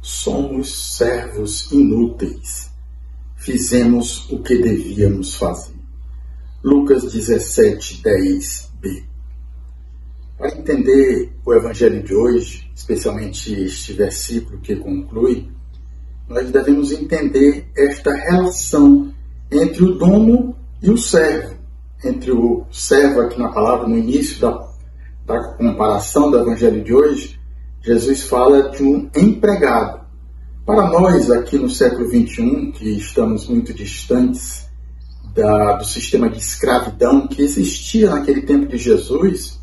somos servos inúteis. Fizemos o que devíamos fazer. Lucas 17:10b. Para entender o Evangelho de hoje, especialmente este versículo que conclui, nós devemos entender esta relação entre o dono e o servo. Entre o servo, aqui na palavra, no início da comparação do Evangelho de hoje, Jesus fala de um empregado. Para nós, aqui no século XXI, que estamos muito distantes do sistema de escravidão que existia naquele tempo de Jesus,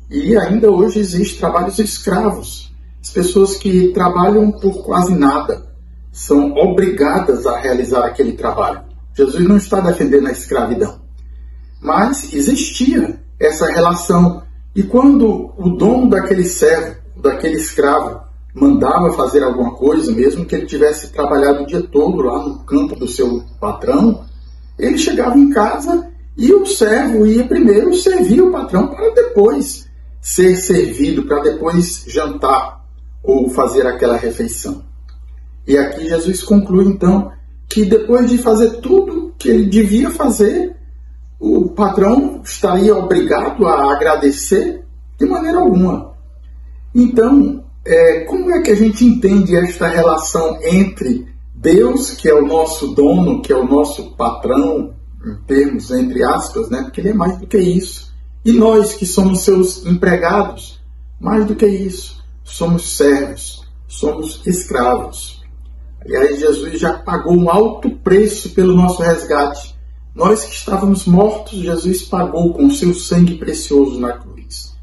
e ainda hoje existe trabalhos escravos. As pessoas que trabalham por quase nada são obrigadas a realizar aquele trabalho. Jesus não está defendendo a escravidão, mas existia essa relação. E quando o dono daquele servo, daquele escravo, mandava fazer alguma coisa, mesmo que ele tivesse trabalhado o dia todo lá no campo do seu patrão, ele chegava em casa e o servo ia primeiro servir o patrão para depois ser servido, para depois jantar ou fazer aquela refeição. E aqui Jesus conclui então que depois de fazer tudo que ele devia fazer, o patrão estaria obrigado a agradecer de maneira alguma. Então, como é que a gente entende esta relação entre Deus, que é o nosso dono, que é o nosso patrão, em termos entre aspas, né? Porque ele é mais do que isso. E nós, que somos seus empregados, mais do que isso, somos servos, somos escravos. Aliás, Jesus já pagou um alto preço pelo nosso resgate. Nós que estávamos mortos, Jesus pagou com o seu sangue precioso na cruz.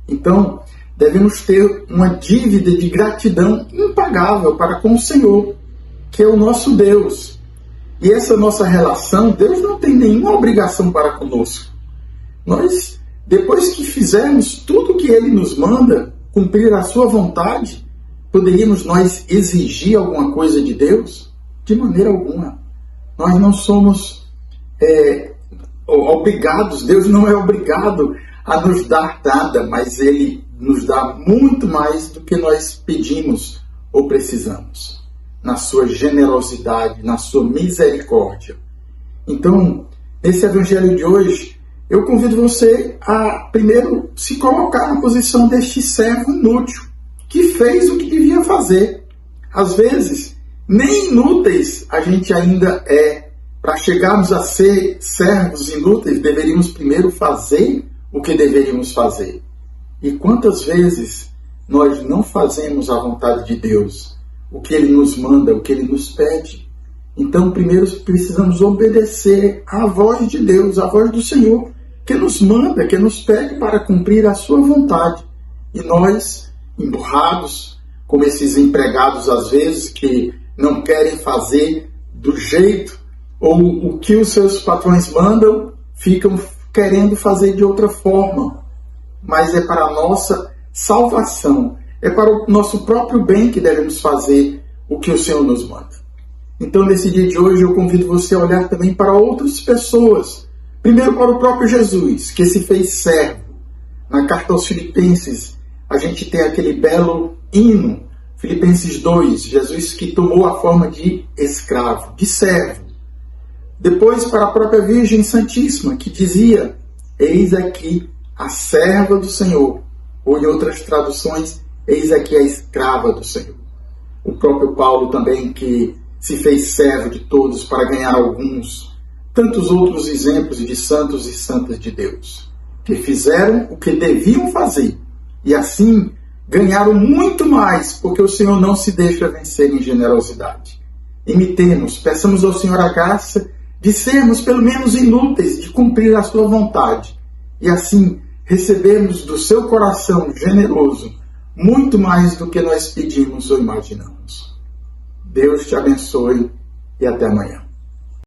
Então, devemos ter uma dívida de gratidão impagável para com o Senhor, que é o nosso Deus. E essa nossa relação, Deus não tem nenhuma obrigação para conosco. Nós, depois que fizermos tudo o que Ele nos manda, cumprir a sua vontade, poderíamos nós exigir alguma coisa de Deus? De maneira alguma. Nós não somos obrigados, Deus não é obrigado a nos dar nada, mas Ele nos dá muito mais do que nós pedimos ou precisamos, na sua generosidade, na sua misericórdia. Então, nesse Evangelho de hoje, eu convido você a primeiro se colocar na posição deste servo inútil, que fez o que devia fazer. Às vezes, nem inúteis a gente ainda é. Para chegarmos a ser servos inúteis, deveríamos primeiro fazer o que deveríamos fazer. E quantas vezes nós não fazemos a vontade de Deus, o que Ele nos manda, o que Ele nos pede? Então, primeiro precisamos obedecer à voz de Deus, à voz do Senhor, que nos manda, que nos pede para cumprir a sua vontade. E nós, emburrados, como esses empregados às vezes, que não querem fazer do jeito ou o que os seus patrões mandam, ficam querendo fazer de outra forma. Mas é para a nossa salvação, é para o nosso próprio bem que devemos fazer o que o Senhor nos manda. Então, nesse dia de hoje, eu convido você a olhar também para outras pessoas. Primeiro, para o próprio Jesus, que se fez servo. Na carta aos Filipenses, a gente tem aquele belo hino, Filipenses 2, Jesus que tomou a forma de escravo, de servo. Depois, para a própria Virgem Santíssima, que dizia: eis aqui a serva do Senhor. Ou, em outras traduções, eis aqui a escrava do Senhor. O próprio Paulo também, que se fez servo de todos para ganhar alguns. Tantos outros exemplos de santos e santas de Deus, que fizeram o que deviam fazer. E assim, ganharam muito mais, porque o Senhor não se deixa vencer em generosidade. Imitemos, peçamos ao Senhor a graça de sermos pelo menos inúteis, de cumprir a sua vontade. E assim, recebermos do seu coração generoso muito mais do que nós pedimos ou imaginamos. Deus te abençoe e até amanhã.